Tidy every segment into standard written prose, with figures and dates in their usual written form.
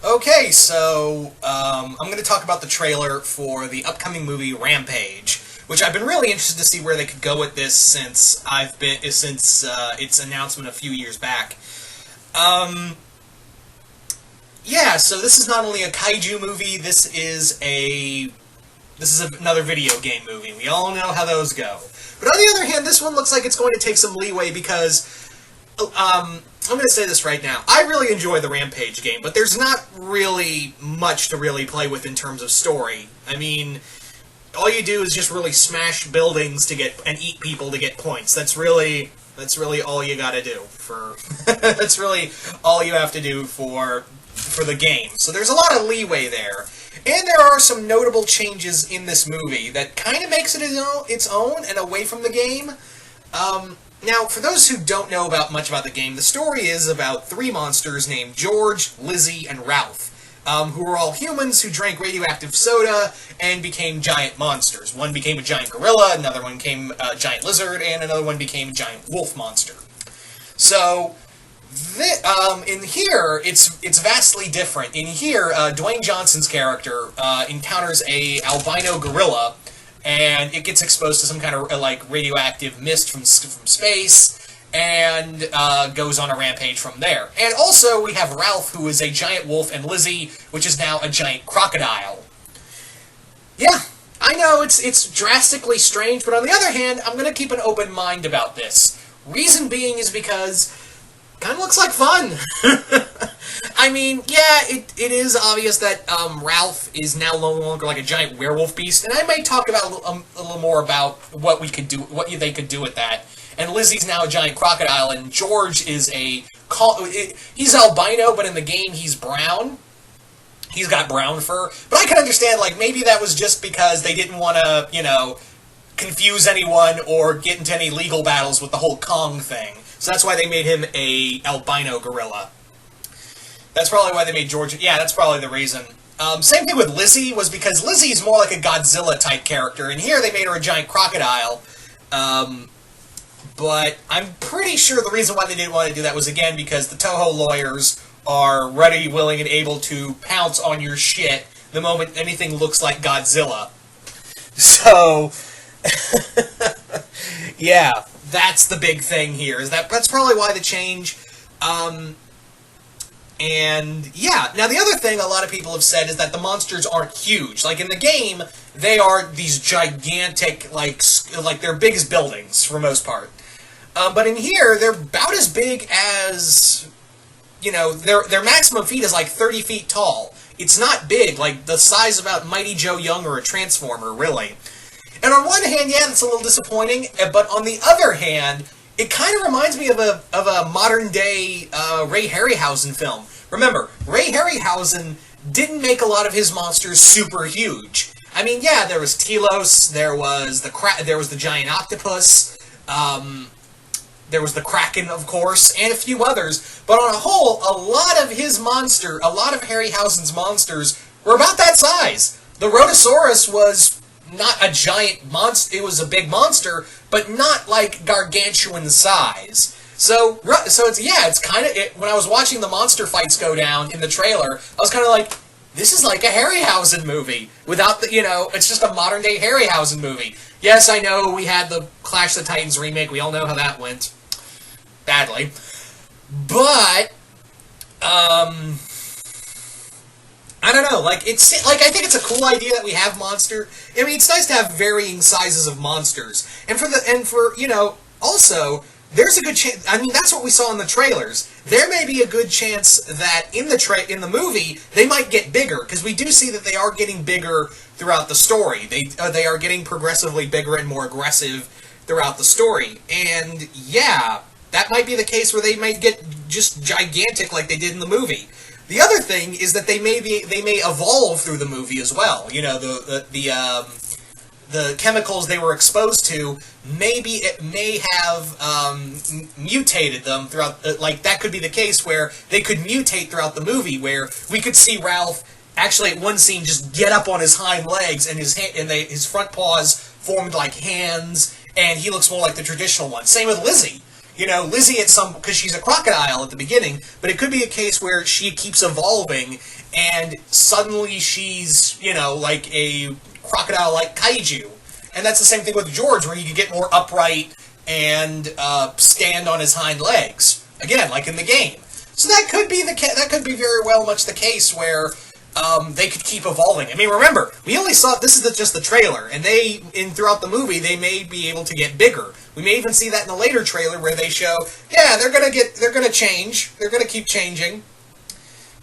Okay, so I'm going to talk about the trailer for the upcoming movie Rampage, which I've been really interested to see where they could go with this since its announcement a few years back. Um, yeah, so this is not only a kaiju movie. This is another video game movie. We all know how those go. But on the other hand, this one looks like it's going to take some leeway because I'm going to say this right now. I really enjoy the Rampage game, but there's not really much to really play with in terms of story. I mean, all you do is just really smash buildings to get and eat people to get points. That's really all you got to do for. That's really all you have to do for the game. So there's a lot of leeway there. And there are some notable changes in this movie that kind of makes it its own and away from the game. Now, for those who don't know much about the game, the story is about three monsters named George, Lizzie, and Ralph, who were all humans who drank radioactive soda and became giant monsters. One became a giant gorilla, another one became a giant lizard, and another one became a giant wolf monster. So, in here, it's vastly different. In here, Dwayne Johnson's character encounters a albino gorilla, and it gets exposed to some kind of radioactive mist from space, and goes on a rampage from there. And also, we have Ralph, who is a giant wolf, and Lizzie, which is now a giant crocodile. Yeah, I know it's drastically strange, but on the other hand, I'm going to keep an open mind about this. Reason being is because kind of looks like fun. I mean, yeah, it is obvious that Ralph is now no longer like a giant werewolf beast, and I may talk about a little more about what they could do with that. And Lizzie's now a giant crocodile, and George is he's albino, but in the game he's brown. He's got brown fur, but I can understand maybe that was just because they didn't want to confuse anyone or get into any legal battles with the whole Kong thing. So that's why they made him a albino gorilla. That's probably why they made George. Yeah, that's probably the reason. Same thing with Lizzie, was because Lizzie's more like a Godzilla-type character, and here they made her a giant crocodile. But I'm pretty sure the reason why they didn't want to do that was, again, because the Toho lawyers are ready, willing, and able to pounce on your shit the moment anything looks like Godzilla. So, yeah, that's the big thing here. That's probably why the change. And, yeah, now the other thing a lot of people have said is that the monsters aren't huge. Like, in the game, they are these gigantic, they're big as buildings, for the most part. But in here, they're about as big as, their maximum feet is 30 feet tall. It's not big, the size of about Mighty Joe Young or a Transformer, really. And on one hand, yeah, that's a little disappointing, but on the other hand, it kind of reminds me of a modern-day Ray Harryhausen film. Remember, Ray Harryhausen didn't make a lot of his monsters super huge. I mean, yeah, there was Telos, there was the giant octopus, there was the Kraken, of course, and a few others. But on a whole, a lot of Harryhausen's monsters were about that size. The Rhodosaurus was not a giant monster. It was a big monster, but not gargantuan size. So it's kind of when I was watching the monster fights go down in the trailer, I was kind of like, this is like a Harryhausen movie without it's just a modern day Harryhausen movie. Yes, I know we had the Clash of the Titans remake. We all know how that went badly, but I don't know. I think it's a cool idea that we have monster. I mean, it's nice to have varying sizes of monsters, also there's a good chance. I mean, that's what we saw in the trailers. There may be a good chance that in the movie they might get bigger, because we do see that they are getting bigger throughout the story. They are getting progressively bigger and more aggressive throughout the story, and yeah, that might be the case where they might get just gigantic like they did in the movie. The other thing is that they may evolve through the movie as well. The chemicals they were exposed to, maybe it may have mutated them throughout. That could be the case where they could mutate throughout the movie, where we could see Ralph actually at one scene just get up on his hind legs and his front paws formed like hands, and he looks more like the traditional one. Same with Lizzie. Lizzie because she's a crocodile at the beginning, but it could be a case where she keeps evolving, and suddenly she's, like a crocodile-like kaiju. And that's the same thing with George, where he could get more upright and stand on his hind legs. Again, like in the game. So that could be very well much the case where they could keep evolving. I mean, remember, we only saw just the trailer, and throughout the movie they may be able to get bigger. We may even see that in a later trailer where they show, yeah, they're gonna change, they're gonna keep changing.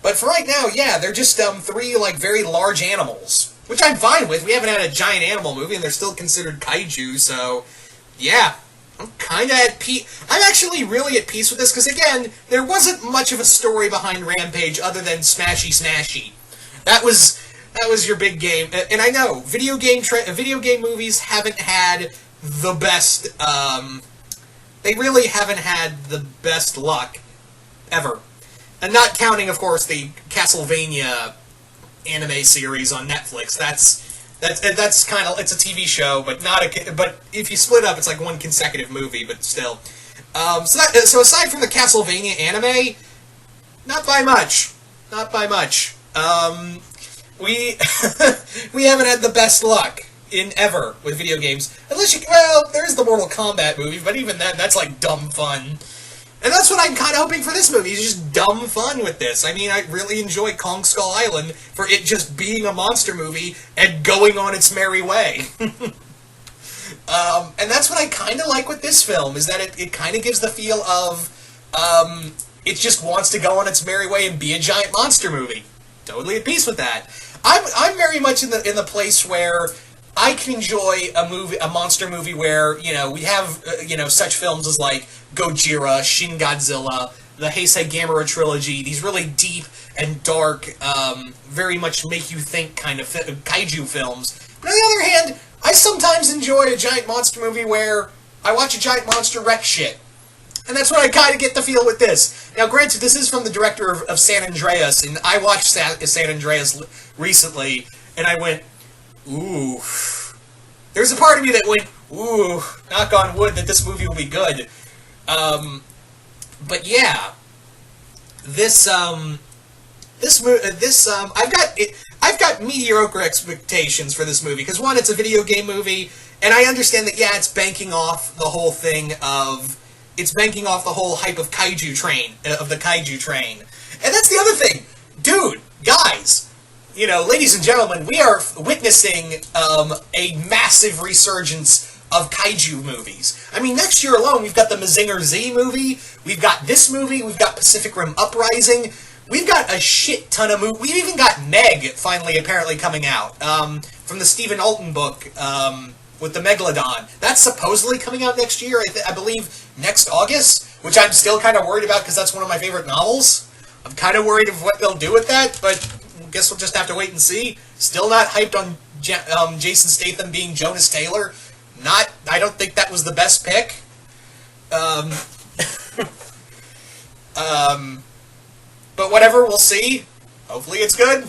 But for right now, yeah, they're just 3 like very large animals, which I'm fine with. We haven't had a giant animal movie, and they're still considered kaiju. So, yeah. I'm kind of at peace. I'm actually really at peace with this, because again, there wasn't much of a story behind Rampage other than smashy smashy. That was your big game. And I know, video game movies haven't had the best, they really haven't had the best luck ever. And not counting, of course, the Castlevania anime series on Netflix. That's kind of, it's a TV show, but but if you split up, it's like one consecutive movie, but still. So aside from the Castlevania anime, not by much. We we haven't had the best luck in ever with video games. There's the Mortal Kombat movie, but even then, that's like dumb fun. And that's what I'm kind of hoping for this movie, is just dumb fun with this. I mean, I really enjoy Kong Skull Island for it just being a monster movie and going on its merry way. And that's what I kind of like with this film, is that it kind of gives the feel of it just wants to go on its merry way and be a giant monster movie. Totally at peace with that. I'm very much in the place where I can enjoy a monster movie where, we have, such films as like Gojira, Shin Godzilla, the Heisei Gamera trilogy, these really deep and dark, very much make you think kind of kaiju films. But on the other hand, I sometimes enjoy a giant monster movie where I watch a giant monster wreck shit. And that's what I kind of get the feel with this. Now, granted, this is from the director of San Andreas, and I watched San Andreas recently, and I went, ooh. There's a part of me that went, ooh, knock on wood that this movie will be good. But yeah, I've got mediocre expectations for this movie, because one, it's a video game movie, and I understand that, yeah, it's banking off the whole hype of the kaiju train. And that's the other thing. Dude, guys, ladies and gentlemen, we are witnessing a massive resurgence of kaiju movies. I mean, next year alone, we've got the Mazinger Z movie, we've got this movie, we've got Pacific Rim Uprising, we've got a shit ton of movies. We've even got Meg finally apparently coming out, from the Stephen Alton book, with the Megalodon. That's supposedly coming out next year, I believe next August, which I'm still kind of worried about, because that's one of my favorite novels. I'm kind of worried of what they'll do with that, but I guess we'll just have to wait and see. Still not hyped on Jason Statham being Jonas Taylor. I don't think that was the best pick. But whatever, we'll see. Hopefully it's good.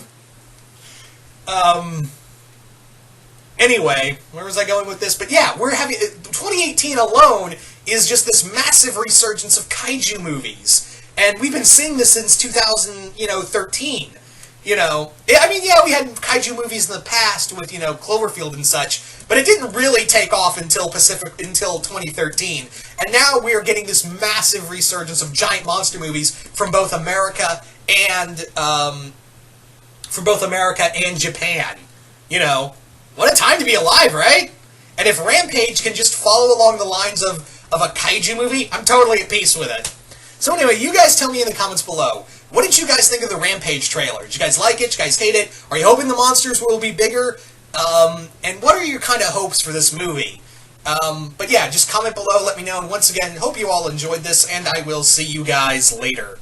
Anyway, where was I going with this? But yeah, 2018 alone is just this massive resurgence of kaiju movies. And we've been seeing this since 2013. I mean, yeah, we had kaiju movies in the past with, Cloverfield and such, but it didn't really take off until 2013. And now we are getting this massive resurgence of giant monster movies from both America and Japan. What a time to be alive, right? And if Rampage can just follow along the lines of a kaiju movie, I'm totally at peace with it. So anyway, you guys tell me in the comments below, what did you guys think of the Rampage trailer? Did you guys like it? Did you guys hate it? Are you hoping the monsters will be bigger? And what are your kind of hopes for this movie? But yeah, just comment below, let me know. And once again, hope you all enjoyed this, and I will see you guys later.